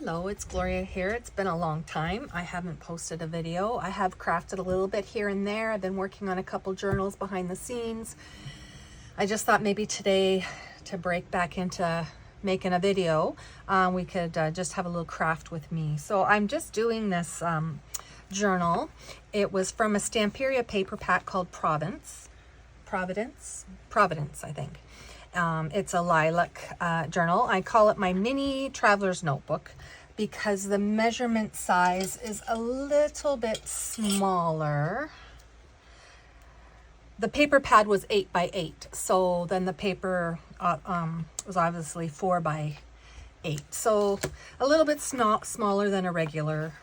Hello, it's Gloria here. It's been a long time. I haven't posted a video. I have crafted a little bit here and there. I've been working on a couple journals behind the scenes. I just thought maybe today to break back into making a video, we could just have a little craft with me. So I'm just doing this journal. It was from a Stamperia paper pack called Providence, I think. It's a lilac journal. I call it my mini traveler's notebook because the measurement size is a little bit smaller. The paper pad was 8 by 8, so then the paper was obviously 4 by 8, so a little bit smaller than a regular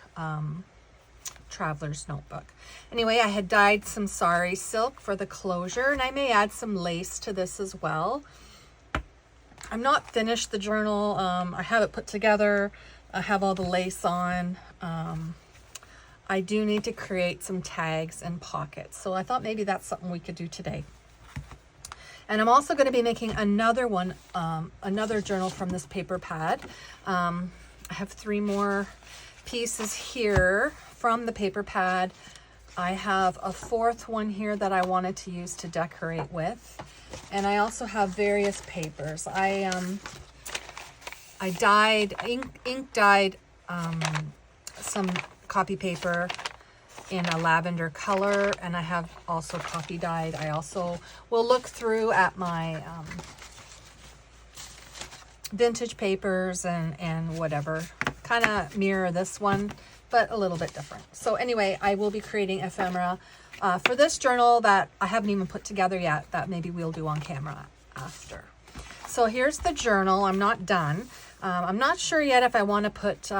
traveler's notebook. Anyway, I had dyed some sari silk for the closure, and I may add some lace to this as well. I'm not finished the journal. I have it put together. I have all the lace on. I do need to create some tags and pockets, so I thought maybe that's something we could do today. And I'm also going to be making another one, another journal from this paper pad. I have 3 more pieces here from the paper pad. I have a 4th one here that I wanted to use to decorate with. And I also have various papers. I ink dyed some copy paper in a lavender color, and I have also copy dyed. I also will look through at my vintage papers and whatever, kind of mirror this one, but a little bit different. So anyway, I will be creating ephemera for this journal that I haven't even put together yet, that maybe we'll do on camera after. So here's the journal. I'm not done. I'm not sure yet if I want to put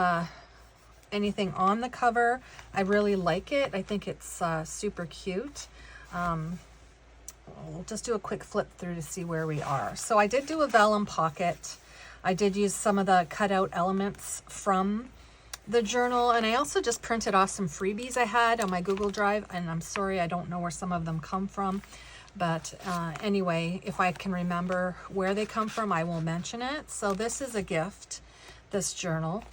anything on the cover. I really like it. I think it's super cute. We'll just do a quick flip through to see where we are. So I did do a vellum pocket. I did use some of the cutout elements from the journal, and I also just printed off some freebies I had on my Google Drive, and I'm sorry I don't know where some of them come from, but anyway, if I can remember where they come from, I will mention it. So this is a gift, this journal,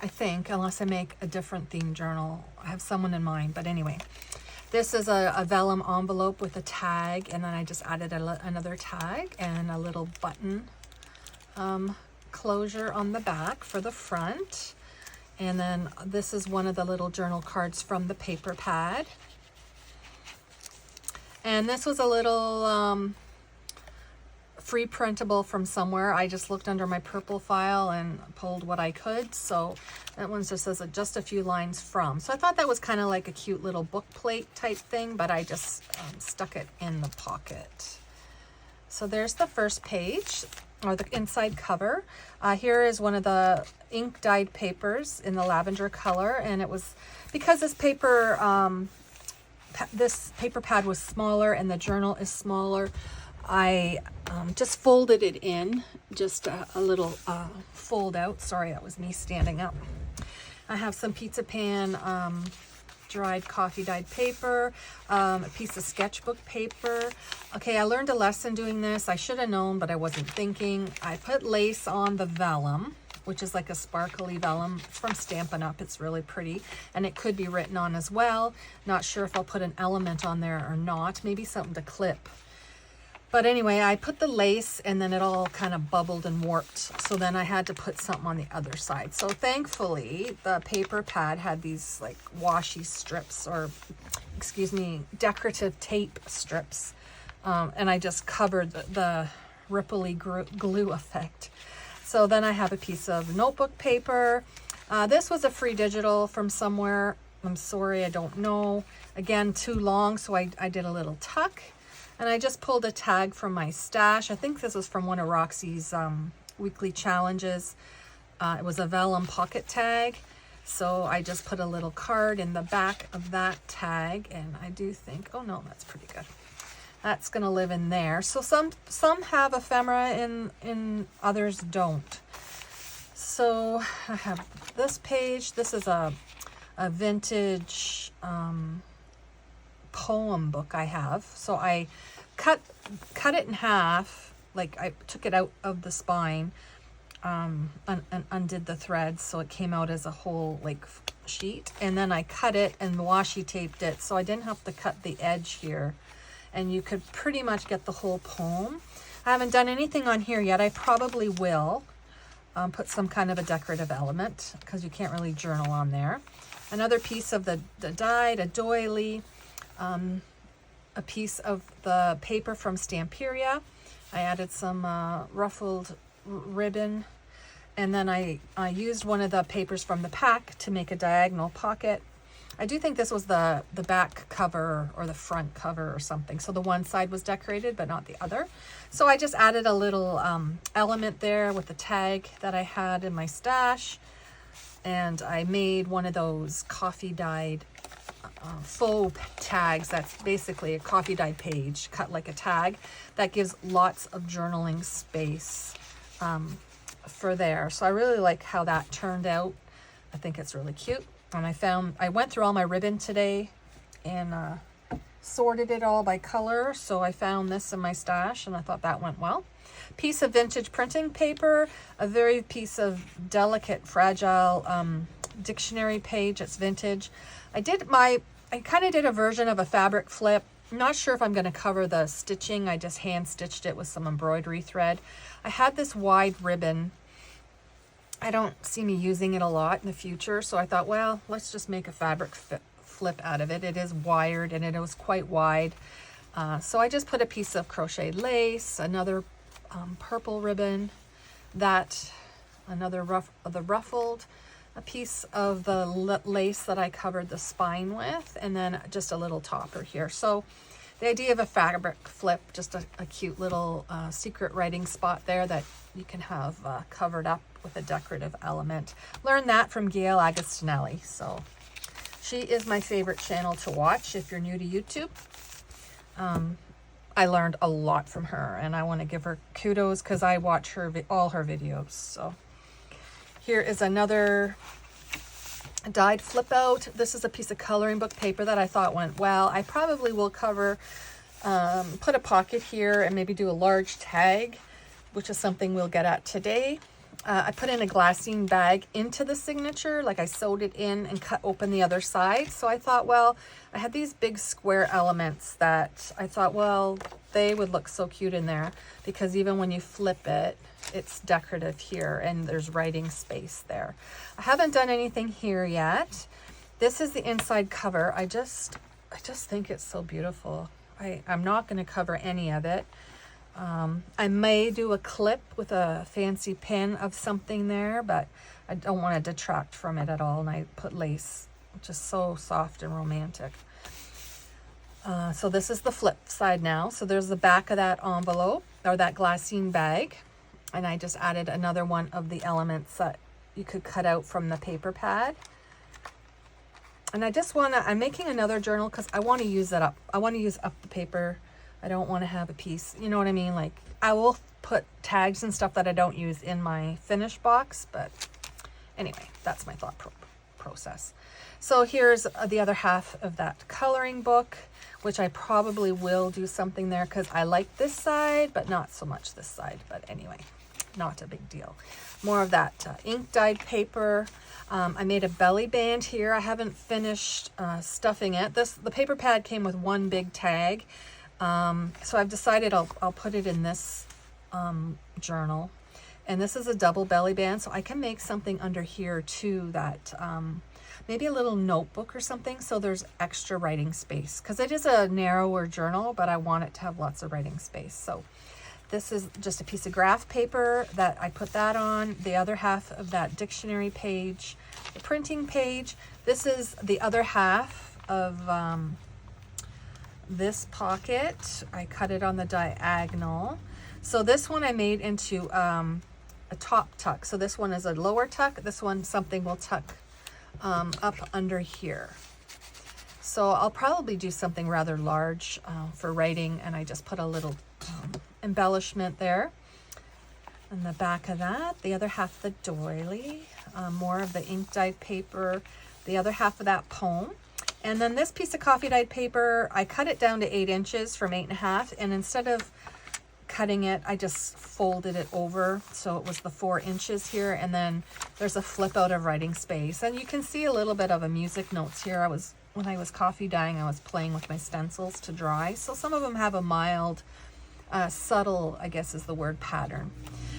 I think, unless I make a different theme journal. I have someone in mind, but anyway, this is a vellum envelope with a tag, and then I just added another tag and a little button closure on the back for the front. And then this is one of the little journal cards from the paper pad. And this was a little free printable from somewhere. I just looked under my purple file and pulled what I could. So that one just says just a few lines from. So I thought that was kind of like a cute little book plate type thing, but I just stuck it in the pocket. So there's the first page, or the inside cover. Here is one of the ink dyed papers in the lavender color, and it was because this paper pad was smaller and the journal is smaller. I just folded it in, just a little fold out. Sorry, that was me standing up. I have some pizza pan dried coffee dyed paper, a piece of sketchbook paper. Okay, I learned a lesson doing this. I should have known, but I wasn't thinking. I put lace on the vellum, which is like a sparkly vellum. It's from Stampin' Up. It's really pretty, and it could be written on as well. Not sure if I'll put an element on there or not. Maybe something to clip. But anyway, I put the lace, and then it all kind of bubbled and warped. So then I had to put something on the other side. So thankfully, the paper pad had these like washi strips, or excuse me, decorative tape strips. And I just covered the ripply glue effect. So then I have a piece of notebook paper. This was a free digital from somewhere. I'm sorry, I don't know. Again, too long, so I did a little tuck. And I just pulled a tag from my stash. I think this was from one of Roxy's weekly challenges. It was a vellum pocket tag. So I just put a little card in the back of that tag. And I do think, oh no, that's pretty good. That's gonna live in there. So some have ephemera and others don't. So I have this page. This is a vintage poem book I have. So I cut it in half, like I took it out of the spine, undid the threads, so it came out as a whole like sheet, and then I cut it and washi taped it, so I didn't have to cut the edge here, and you could pretty much get the whole poem. I haven't done anything on here yet. I probably will put some kind of a decorative element, because you can't really journal on there. Another piece of the dyed, a doily, a piece of the paper from Stamperia. I added some ruffled ribbon, and then I used one of the papers from the pack to make a diagonal pocket. I do think this was the back cover or the front cover or something, so the one side was decorated but not the other. So I just added a little element there with the tag that I had in my stash, and I made one of those coffee dyed faux tags. That's basically a coffee dyed page cut like a tag that gives lots of journaling space for there. So I really like how that turned out. I think it's really cute. And I went through all my ribbon today and sorted it all by color. So I found this in my stash, and I thought that went well. Piece of vintage printing paper, a very piece of delicate, fragile dictionary page. It's vintage. I kind of did a version of a fabric flip. I'm not sure if I'm going to cover the stitching. I just hand stitched it with some embroidery thread. I had this wide ribbon. I don't see me using it a lot in the future, so I thought, well, let's just make a fabric flip out of it. It is wired, and it was quite wide. So I just put a piece of crocheted lace, another purple ribbon, another ruffled, a piece of the lace that I covered the spine with, and then just a little topper here. So the idea of a fabric flip, just a cute little secret writing spot there that you can have covered up with a decorative element. Learned that from Gail Agostinelli. So she is my favorite channel to watch if you're new to YouTube. I learned a lot from her, and I want to give her kudos because I watch all her videos. So here is another dyed flip out. This is a piece of coloring book paper that I thought went well. I probably will cover, put a pocket here and maybe do a large tag, which is something we'll get at today. I put in a glassine bag into the signature, like I sewed it in and cut open the other side. So I thought, well, I had these big square elements that I thought, well, they would look so cute in there, because even when you flip it, it's decorative here and there's writing space there. I haven't done anything here yet. This is the inside cover. I just think it's so beautiful. I'm not going to cover any of it. I may do a clip with a fancy pin of something there, but I don't want to detract from it at all. And I put lace, which is so soft and romantic. So this is the flip side now. So there's the back of that envelope, or that glassine bag. And I just added another one of the elements that you could cut out from the paper pad. And I'm making another journal because I want to use that up. I want to use up the paper. I don't want to have a piece, you know what I mean? Like, I will put tags and stuff that I don't use in my finished box, but anyway, that's my thought process. So here's the other half of that coloring book, which I probably will do something there because I like this side, but not so much this side. But anyway, not a big deal. More of that ink dyed paper. I made a belly band here. I haven't finished stuffing it. The paper pad came with one big tag. So I've decided I'll put it in this journal, and this is a double belly band, so I can make something under here too, that maybe a little notebook or something, so there's extra writing space, because it is a narrower journal, but I want it to have lots of writing space. So this is just a piece of graph paper that I put that on, the other half of that dictionary page, the printing page. This is the other half of this pocket. I cut it on the diagonal. So this one I made into a top tuck. So this one is a lower tuck. This one, something will tuck up under here. So I'll probably do something rather large for writing, and I just put a little embellishment there. And the back of that, the other half of the doily, more of the ink dyed paper, the other half of that poem. And then this piece of coffee dyed paper, I cut it down to 8 inches from 8.5, and instead of cutting it, I just folded it over so it was the 4 inches here, and then there's a flip out of writing space. And you can see a little bit of a music notes here. When I was coffee dyeing, I was playing with my stencils to dry. So some of them have a mild, subtle, I guess is the word, pattern.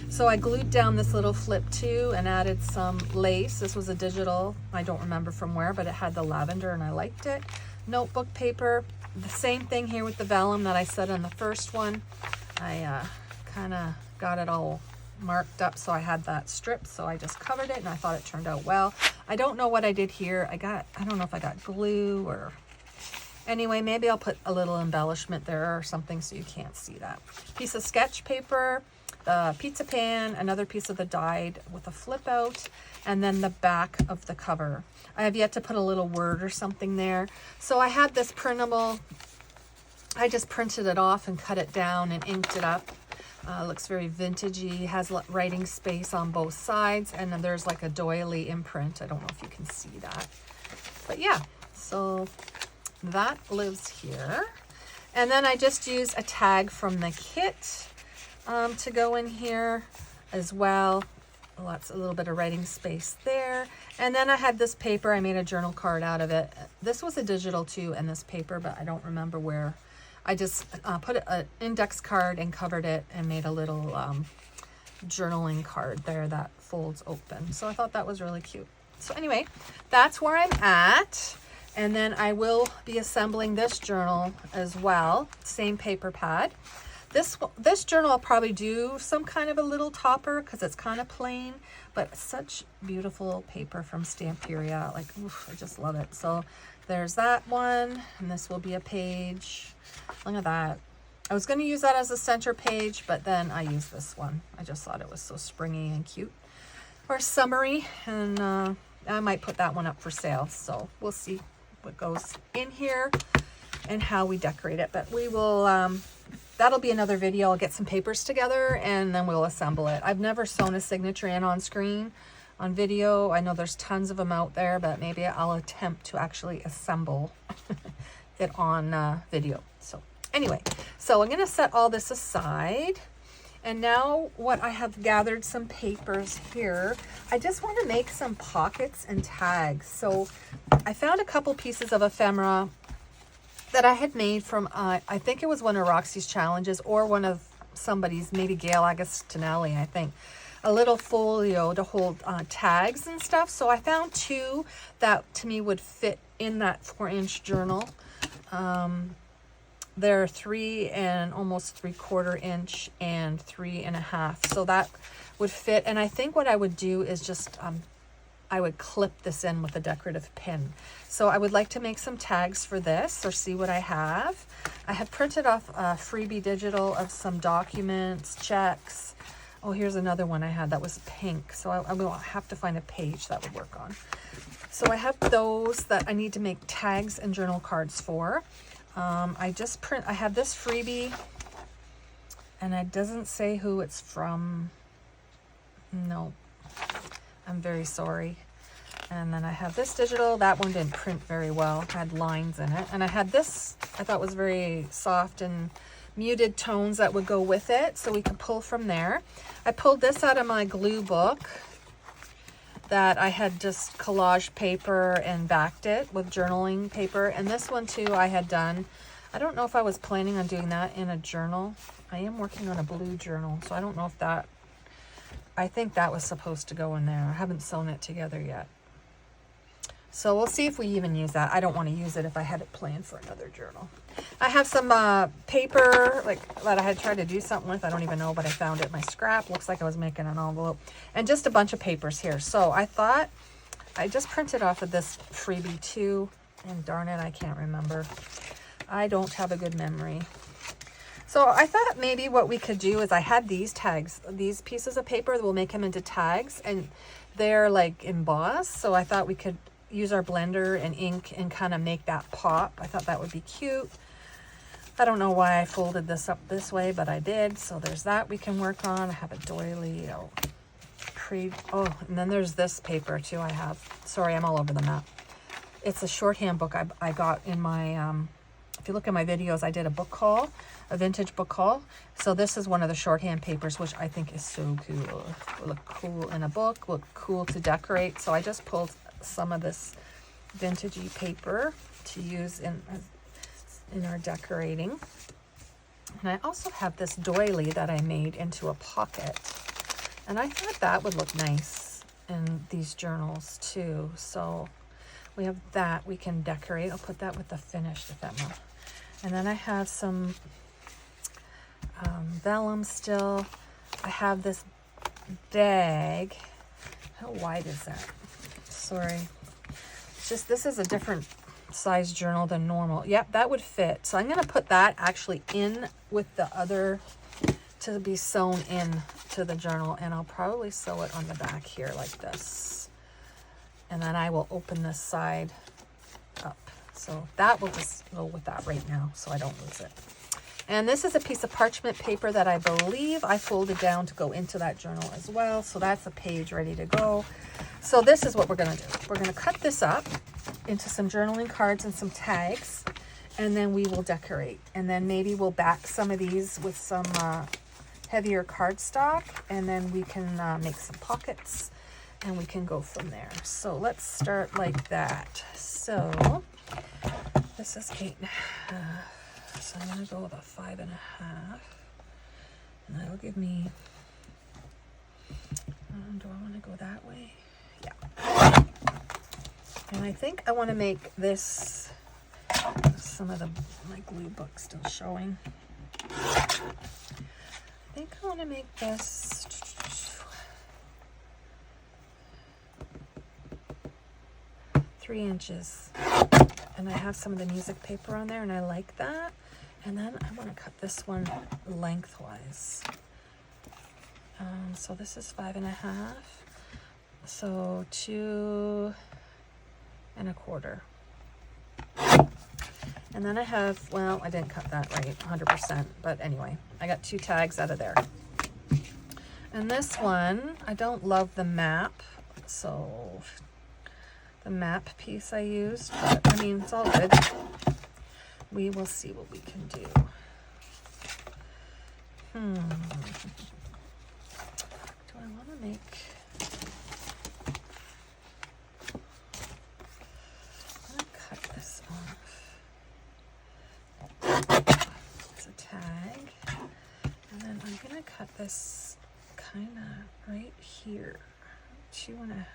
So I glued down this little flip too and added some lace. This was a digital, I don't remember from where, but it had the lavender and I liked it. Notebook paper, the same thing here with the vellum that I said on the first one. I kind of got it all marked up, so I had that strip, so I just covered it and I thought it turned out well. I don't know what I did here. I don't know if I got glue or anyway, maybe I'll put a little embellishment there or something so you can't see that. Piece of sketch paper, the pizza pan, another piece of the dyed with a flip out, and then the back of the cover. I have yet to put a little word or something there. So I had this printable, I just printed it off and cut it down and inked it up. Looks very vintagey, has writing space on both sides, and then there's like a doily imprint. I don't know if you can see that. But yeah, so that lives here. And then I just use a tag from the kit to go in here as well. A little bit of writing space there. And then I had this paper. I made a journal card out of it. This was a digital too, and this paper, but I don't remember where. I just put an index card and covered it and made a little journaling card there that folds open. So I thought that was really cute. So anyway, that's where I'm at. And then I will be assembling this journal as well. Same paper pad. This journal I'll probably do some kind of a little topper because it's kind of plain, but such beautiful paper from Stamperia. Like, oof, I just love it. So there's that one, and this will be a page. Look at that. I was going to use that as a center page, but then I used this one. I just thought it was so springy and cute. Or summery, and I might put that one up for sale. So we'll see what goes in here and how we decorate it. But we will, that'll be another video. I'll get some papers together and then we'll assemble it. I've never sewn a signature in on screen, on video. I know there's tons of them out there, but maybe I'll attempt to actually assemble it on video. So anyway, so I'm going to set all this aside. And now what I have gathered some papers here, I just want to make some pockets and tags. So I found a couple pieces of ephemera that I had made from, I think it was one of Roxy's challenges or one of somebody's, maybe Gail Agostinelli, I think. A little folio to hold tags and stuff. So I found 2 that to me would fit in that 4-inch journal. They're 3 and almost 3/4 inch and 3.5. So that would fit. And I think what I would do is just, I would clip this in with a decorative pin. So I would like to make some tags for this or see what I have. I have printed off a freebie digital of some documents, checks. Oh, here's another one I had that was pink. So I will have to find a page that would work on. So I have those that I need to make tags and journal cards for. I have this freebie and it doesn't say who it's from. No, I'm very sorry. And then I have this digital. That one didn't print very well. It had lines in it. And I had this, I thought was very soft and muted tones that would go with it. So we could pull from there. I pulled this out of my glue book that I had just collaged paper and backed it with journaling paper. And this one too I had done. I don't know if I was planning on doing that in a journal. I am working on a blue journal, so I don't know if that, I think that was supposed to go in there. I haven't sewn it together yet. So we'll see if we even use that. I don't want to use it if I had it planned for another journal. I have some paper like that I had tried to do something with. I don't even know, but I found it in my scrap. Looks like I was making an envelope. And just a bunch of papers here. So I thought, I just printed off of this freebie too. And darn it, I can't remember. I don't have a good memory. So I thought maybe what we could do is I had these tags, these pieces of paper, we'll make them into tags. And they're like embossed. So I thought we could use our blender and ink and kind of make that pop. I thought that would be cute. I don't know why I folded this up this way, but I did. So there's that we can work on. I have a doily. And then there's this paper too I have. Sorry, I'm all over the map. It's a shorthand book I got in my if you look at my videos, I did a book haul, a vintage book haul. So this is one of the shorthand papers, which I think is so cool. Will look cool in a book, look cool to decorate. So I just pulled some of this vintagey paper to use in our decorating. And I also have this doily that I made into a pocket. And I thought that would look nice in these journals too. So we have that we can decorate. I'll put that with the finished ephemera. And then I have some vellum still. I have this bag. How wide is that? Sorry. It's just, this is a different size journal than normal. Yep, that would fit. So I'm going to put that actually in with the other to be sewn in to the journal, and I'll probably sew it on the back here like this. And then I will open this side up. So that will just go with that right now so I don't lose it. And this is a piece of parchment paper that I believe I folded down to go into that journal as well. So that's a page ready to go. So this is what we're going to do. We're going to cut this up into some journaling cards and some tags, and then we will decorate. And then maybe we'll back some of these with some heavier cardstock, and then we can make some pockets, and we can go from there. So let's start like that. So this is 8.5. So I'm going to go with a 5.5, and that'll give me, do I want to go that way? Yeah. And I think I want to make this, some of my glue book still showing. I think I want to make this 3 inches. And I have some of the music paper on there, and I like that. And then I want to cut this one lengthwise. So this is 5.5. So 2 1/4. And then I have, well, I didn't cut that right 100%, but anyway, I got 2 tags out of there. And this one, I don't love the map, so the map piece I used, but I mean, it's all good. We will see what we can do. Do I want to make, I'm going to cut this off. It's a tag. And then I'm going to cut this kind of right here, 2.5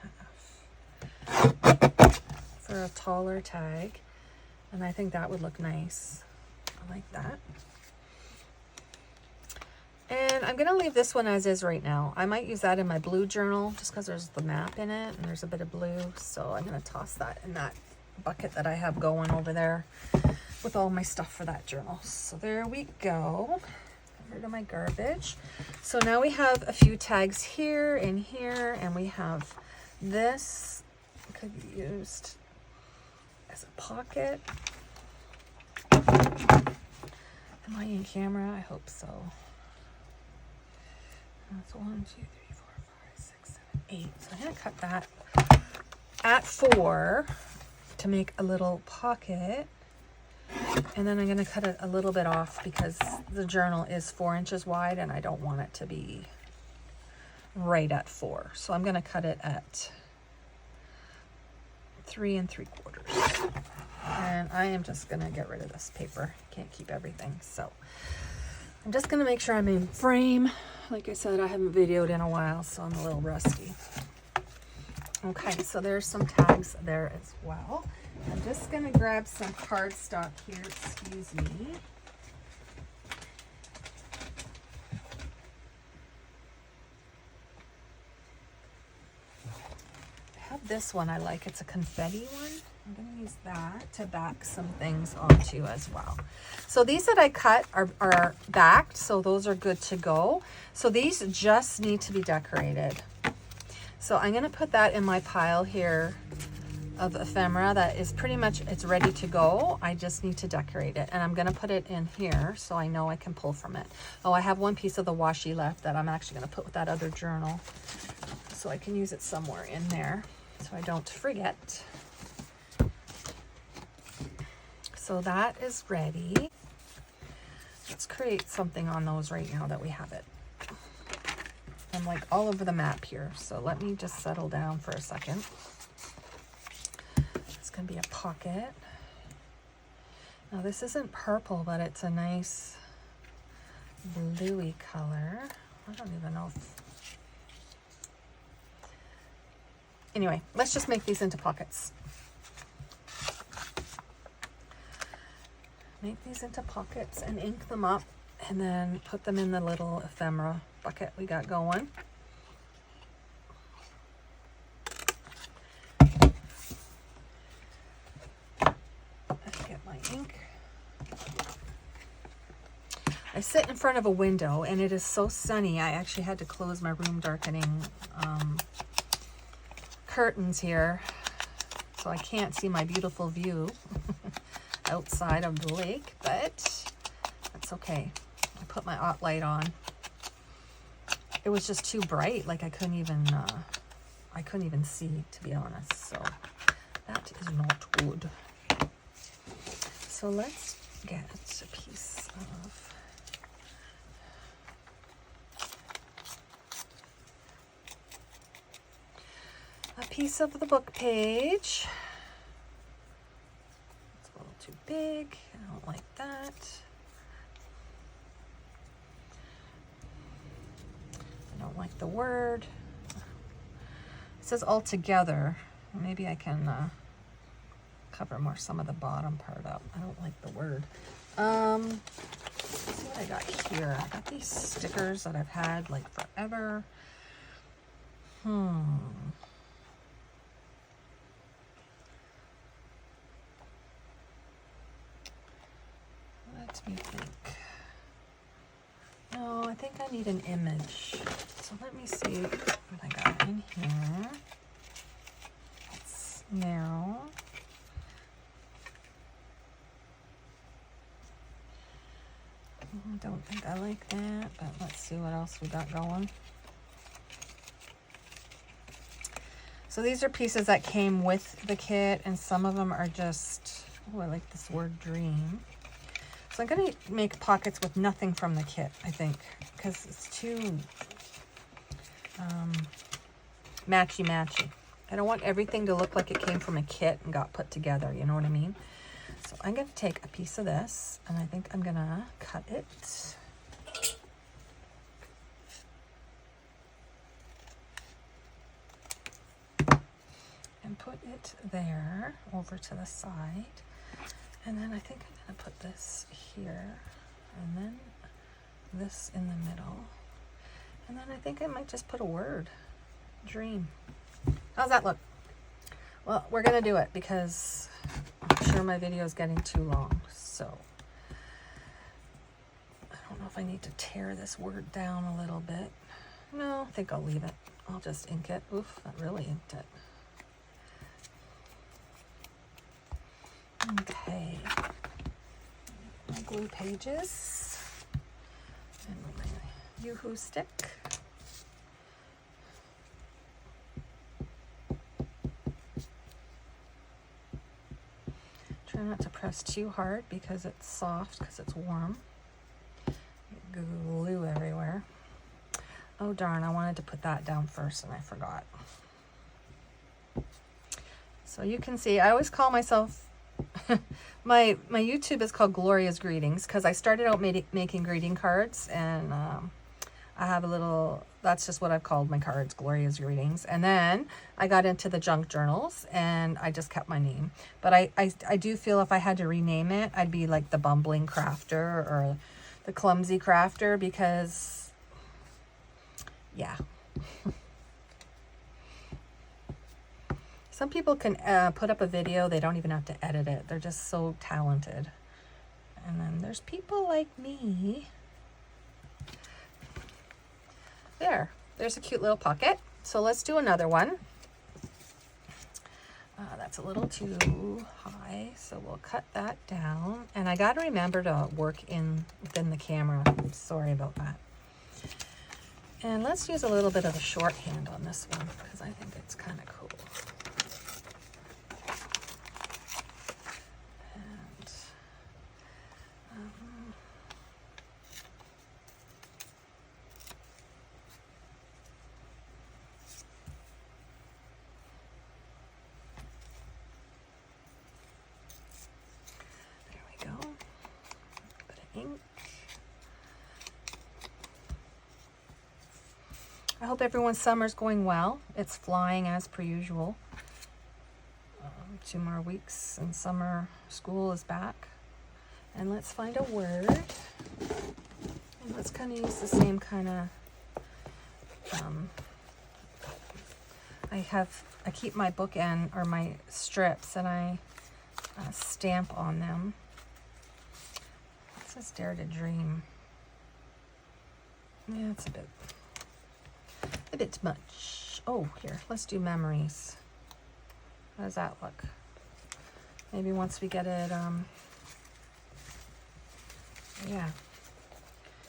for a taller tag. And I think that would look nice. I like that. And I'm going to leave this one as is right now. I might use that in my blue journal just because there's the map in it and there's a bit of blue. So I'm going to toss that in that bucket that I have going over there with all my stuff for that journal. So there we go. Get rid of my garbage. So now we have a few tags here and here, and we have this could be used as a pocket. Am I in camera? I hope so. That's 1, 2, 3, 4, 5, 6, 7, 8. So I'm going to cut that at 4 to make a little pocket. And then I'm going to cut it a little bit off because the journal is 4 inches wide and I don't want it to be right at 4. So I'm going to cut it at 3 3/4. And I am just going to get rid of this paper. Can't keep everything. So I'm just going to make sure I'm in frame. Like I said, I haven't videoed in a while, so I'm a little rusty. Okay, so there's some tags there as well. I'm just going to grab some cardstock here. Excuse me. I have this one I like. It's a confetti one. I'm going to use that to back some things onto as well. So these that I cut are backed, so those are good to go. So these just need to be decorated. So I'm going to put that in my pile here of ephemera that is pretty much, it's ready to go. I just need to decorate it, and I'm going to put it in here so I know I can pull from it. Oh, I have one piece of the washi left that I'm actually going to put with that other journal so I can use it somewhere in there so I don't forget. So So that is ready. Let's create something on those right now that we have it. I'm like all over the map here, so let me just settle down for a second. It's gonna be a pocket. Now this isn't purple, but it's a nice bluey color. I don't even know if... Anyway, let's just make these into pockets. Make these into pockets and ink them up, and then put them in the little ephemera bucket we got going. Let's get my ink. I sit in front of a window and it is so sunny. I actually had to close my room darkening curtains here, so I can't see my beautiful view outside of the lake, but that's okay. I put my hot light on. It was just too bright, like I couldn't even see, to be honest. So that is not good. So let's get a piece of the book page. It's a little too big. I don't like that. I don't like the word. It says all together. Maybe I can cover more some of the bottom part up. I don't like the word. Let's see what I got here. I got these stickers that I've had like forever. Let me think. No, I think I need an image. So let me see what I got in here. It's now. I don't think I like that, but let's see what else we got going. So these are pieces that came with the kit, and some of them are just, oh, I like this word dream. So I'm going to make pockets with nothing from the kit, I think, because it's too matchy-matchy. I don't want everything to look like it came from a kit and got put together, you know what I mean? So I'm going to take a piece of this, and I think I'm going to cut it. And put it there, over to the side. And then I think I'm going to put this here, and then this in the middle. And then I think I might just put a word, dream. How's that look? Well, we're going to do it because I'm sure my video is getting too long. So I don't know if I need to tear this word down a little bit. No, I think I'll leave it. I'll just ink it. Oof, that really inked it. Okay, my glue pages and my Yoo-hoo stick. Try not to press too hard because it's soft, because it's warm. Glue everywhere. Oh darn, I wanted to put that down first and I forgot. So you can see, I always call myself my YouTube is called Gloria's Greetings because I started out making greeting cards, and I have a little, that's just what I've called my cards, Gloria's Greetings. And then I got into the junk journals and I just kept my name. But I do feel if I had to rename it, I'd be like the Bumbling Crafter or the Clumsy Crafter, because yeah. Some people can put up a video, they don't even have to edit it. They're just so talented. And then there's people like me. There's a cute little pocket. So let's do another one. That's a little too high, so we'll cut that down. And I got to remember to work within the camera. I'm sorry about that. And let's use a little bit of the shorthand on this one because I think it's kind of cool. And I hope everyone's summer's going well. It's flying as per usual. 2 more weeks and summer school is back. And let's find a word. And let's kind of use the same kind of, I keep my bookend or my strips and I stamp on them. It says Dare to Dream. Yeah, it's a bit much. Oh, here, let's do Memories. How does that look? Maybe once we get it,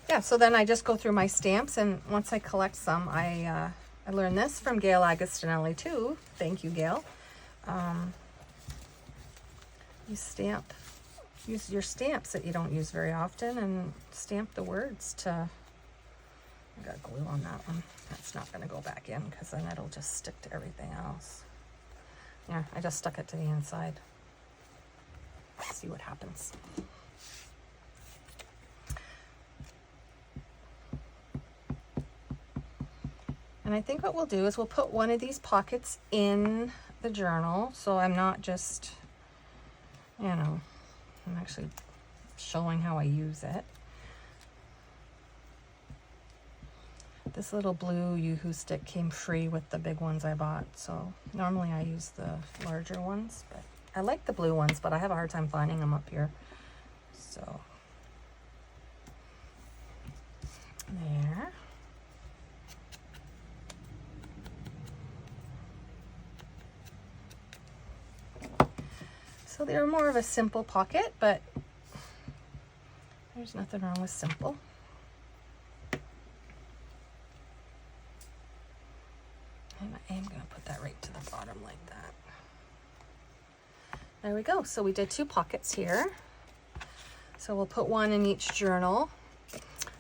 yeah, so then I just go through my stamps, and once I collect some, I learned this from Gail Agostinelli too. Thank you, Gail. Use your stamps that you don't use very often and stamp the words to, I got glue on that one. That's not going to go back in because then it'll just stick to everything else. Yeah, I just stuck it to the inside. Let's see what happens. And I think what we'll do is we'll put one of these pockets in the journal, so I'm not just, you know, I'm actually showing how I use it. This little blue Yoo-hoo stick came free with the big ones I bought, so normally I use the larger ones, but I like the blue ones, but I have a hard time finding them up here. So there. So they're more of a simple pocket, but there's nothing wrong with simple. And I am going to put that right to the bottom like that. There we go. So we did 2 pockets here. So we'll put one in each journal.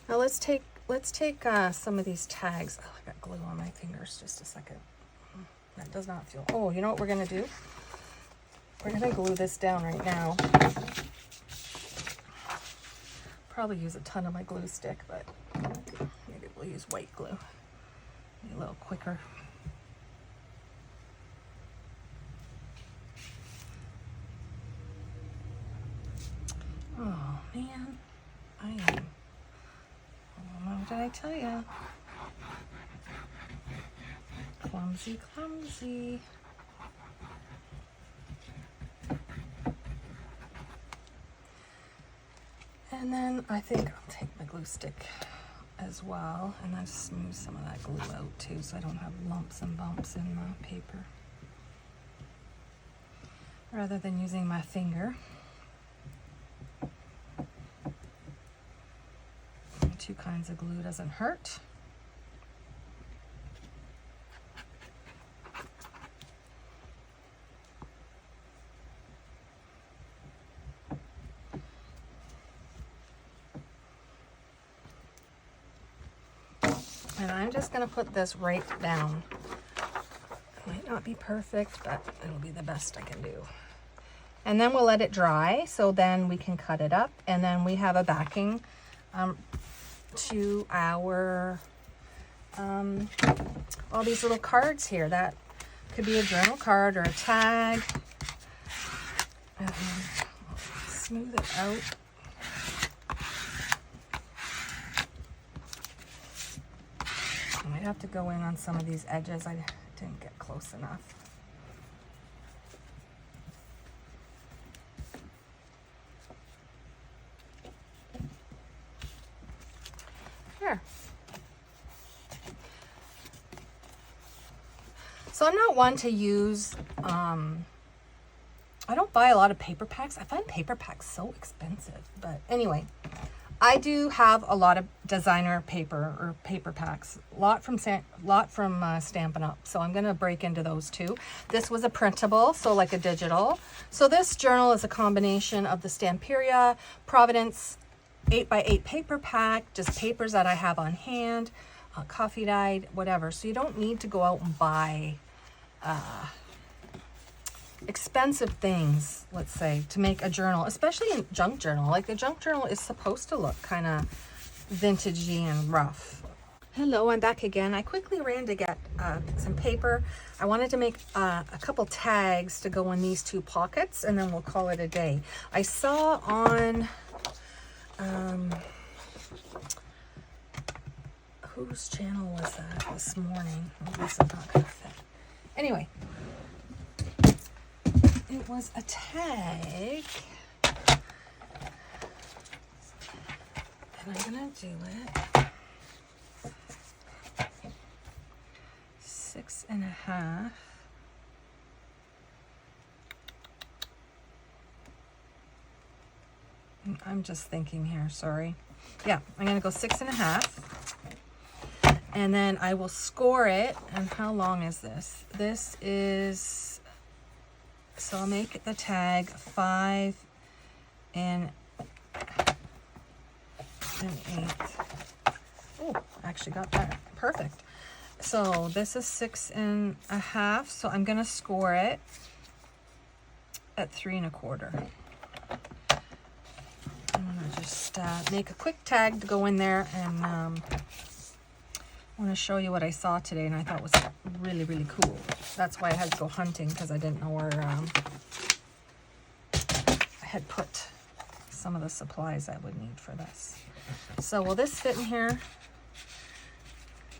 Now let's take some of these tags. Oh, I got glue on my fingers. Just a second. That does not feel. Oh, you know what we're going to do? We're going to glue this down right now. Probably use a ton of my glue stick, but maybe we'll use white glue. Be a little quicker. Oh man, what did I tell you? Clumsy, clumsy. And then I think I'll take my glue stick as well, and I just smooth some of that glue out too, so I don't have lumps and bumps in the paper. Rather than using my finger. 2 kinds of glue doesn't hurt. And I'm just going to put this right down. It might not be perfect, but it'll be the best I can do. And then we'll let it dry, so then we can cut it up, and then we have a backing to our all these little cards here. That could be a journal card or a tag. Smooth it out. I might have to go in on some of these edges. I didn't get close enough. Here. So I'm not one to use, I don't buy a lot of paper packs. I find paper packs so expensive, but anyway, I do have a lot of designer paper or paper packs, a lot from Stampin' Up. So I'm going to break into those too. This was a printable, so like a digital. So this journal is a combination of the Stamperia, Provence 8x8 paper pack, just papers that I have on hand, coffee dyed, whatever. So you don't need to go out and buy expensive things, let's say, to make a journal, especially a junk journal. Like the junk journal is supposed to look kind of vintagey and rough. Hello, I'm back again. I quickly ran to get some paper. I wanted to make a couple tags to go in these two pockets, and then we'll call it a day. I saw on, whose channel was that this morning? Oh, this is not gonna fit. Anyway, it was a tag, and I'm gonna do it 6.5. I'm just thinking here, sorry. Yeah, I'm gonna go 6.5. And then I will score it. And how long is this? This is, so I'll make the tag 5 1/8. Oh, I actually got that perfect. So this is 6.5. So I'm gonna score it at 3 1/4. I'm gonna just make a quick tag to go in there, and I want to show you what I saw today, and I thought was really, really cool. That's why I had to go hunting, because I didn't know where I had put some of the supplies I would need for this. So will this fit in here?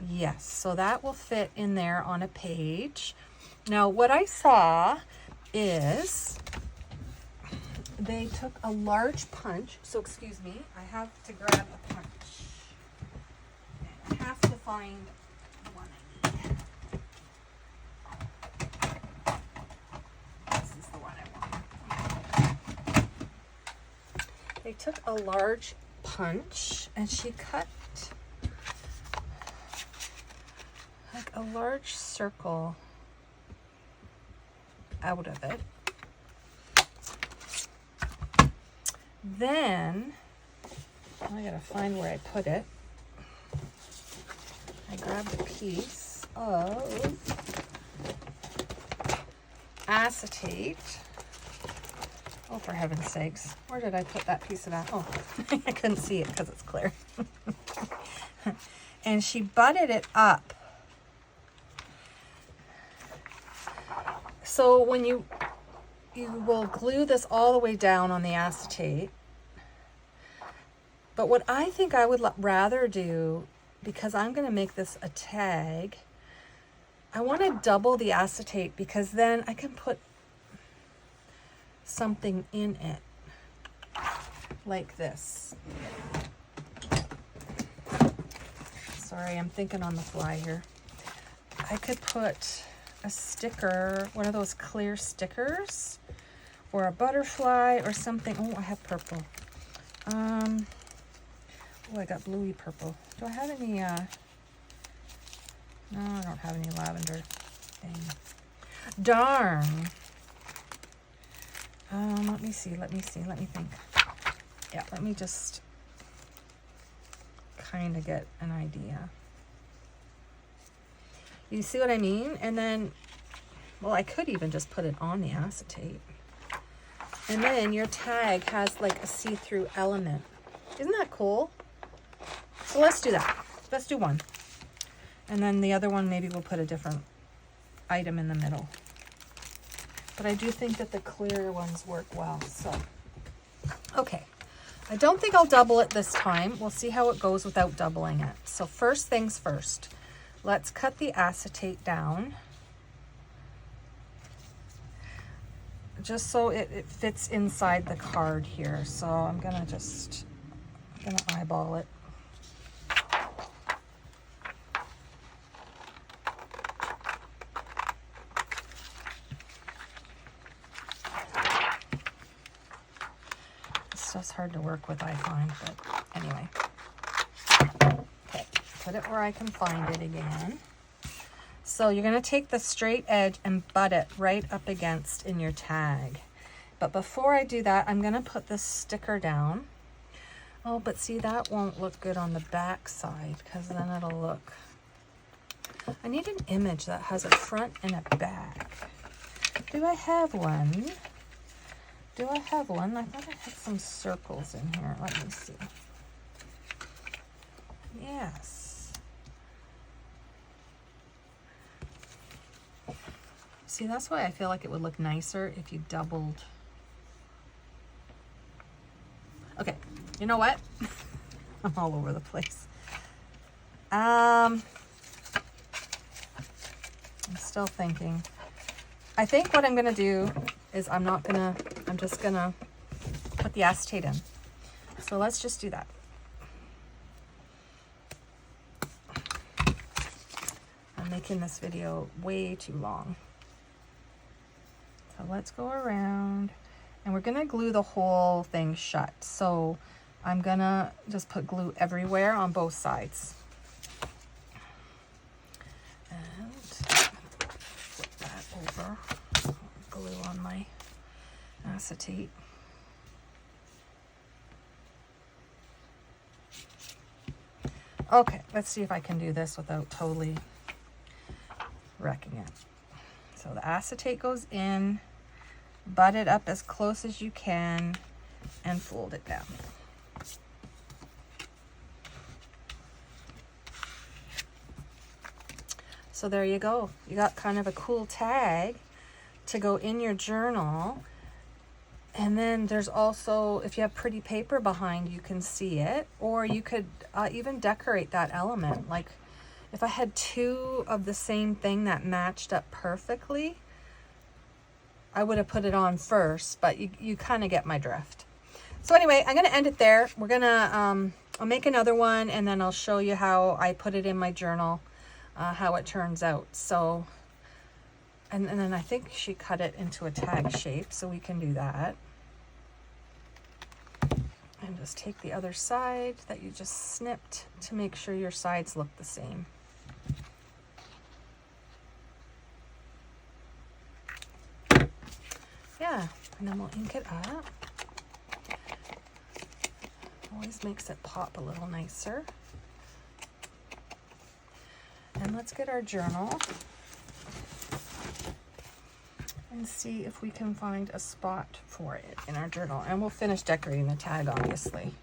Yes, so that will fit in there on a page. Now what I saw is they took a large punch, so excuse me, I have to grab a punch. I have to find the one I need. This is the one I want. They took a large punch and she cut like a large circle out of it. Then I gotta find where I put it. I grabbed a piece of acetate. Oh, for heaven's sakes. Where did I put that piece of that? Oh, I couldn't see it because it's clear. And she butted it up. So when you will glue this all the way down on the acetate. But what I think I would rather do, because I'm going to make this a tag, I want to double the acetate, because then I can put something in it like this. Sorry, I'm thinking on the fly here. I could put a sticker, one of those clear stickers, or a butterfly or something. Oh, I have purple. Oh, I got bluey purple. Do I have any, no, I don't have any lavender. Dang. Darn. Let me see, let me think. Yeah, let me just kind of get an idea. You see what I mean? And then, well, I could even just put it on the acetate. And then your tag has like a see-through element. Isn't that cool? So let's do that. Let's do one. And then the other one, maybe we'll put a different item in the middle. But I do think that the clear ones work well. So, okay. I don't think I'll double it this time. We'll see how it goes without doubling it. So first things first. Let's cut the acetate down. Just so it fits inside the card here. So I'm gonna eyeball it. This stuff's hard to work with, I find, but anyway. Okay, put it where I can find it again. So you're going to take the straight edge and butt it right up against in your tag. But before I do that, I'm going to put this sticker down. Oh, but see, that won't look good on the back side, because then it'll look... I need an image that has a front and a back. Do I have one? Do I have one? I thought I had some circles in here. Let me see. Yes. See, that's why I feel like it would look nicer if you doubled. Okay, you know what? I'm all over the place. I'm still thinking. I think what I'm gonna do is I'm just gonna put the acetate in. So let's just do that. I'm making this video way too long. So let's go around and we're gonna glue the whole thing shut. So I'm gonna just put glue everywhere on both sides. And flip that over. Glue on my acetate. Okay, let's see if I can do this without totally wrecking it. So the acetate goes in, butt it up as close as you can, and fold it down. So there you go. You got kind of a cool tag to go in your journal. And then there's also, if you have pretty paper behind, you can see it, or you could even decorate that element. Like if I had two of the same thing that matched up perfectly, I would have put it on first, but you kind of get my drift. So anyway, I'm going to end it there. We're going to, I'll make another one and then I'll show you how I put it in my journal, how it turns out. So, and then I think she cut it into a tag shape, so we can do that. And just take the other side that you just snipped to make sure your sides look the same. Yeah, and then we'll ink it up. Always makes it pop a little nicer. And let's get our journal and see if we can find a spot for it in our journal. And we'll finish decorating the tag, obviously.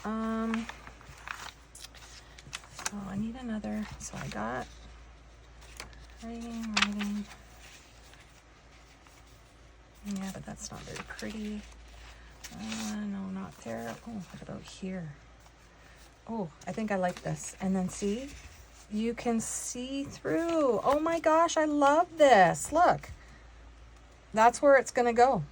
Oh, I need another. So I got writing. Yeah, but that's not very pretty. No, not there. Oh, what about here? Oh, I think I like this. And then see, you can see through. Oh my gosh, I love this. Look. That's where it's going to go.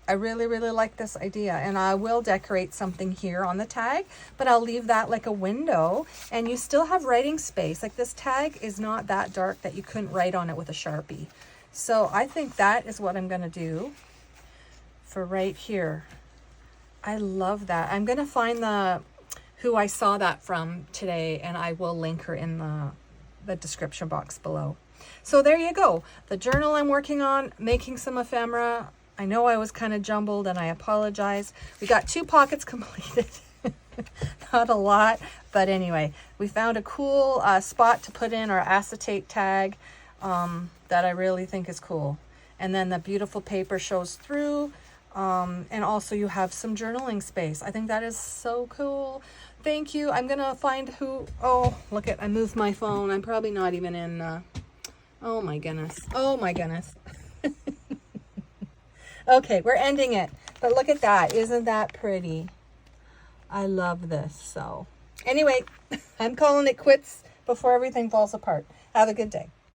I really, really like this idea. And I will decorate something here on the tag, but I'll leave that like a window and you still have writing space. Like this tag is not that dark that you couldn't write on it with a Sharpie. So I think that is what I'm going to do for right here. I love that. I'm going to find who I saw that from today and I will link her in the description box below. So there you go. The journal I'm working on, making some ephemera. I know I was kind of jumbled and I apologize. We got 2 pockets completed. Not a lot, but anyway, we found a cool spot to put in our acetate tag that I really think is cool. And then the beautiful paper shows through. And also you have some journaling space. I think that is so cool. Thank you. I'm going to find who, oh, look at, I moved my phone. I'm probably not even in, oh my goodness. Oh my goodness. Okay, we're ending it. But look at that. Isn't that pretty? I love this. So anyway, I'm calling it quits before everything falls apart. Have a good day.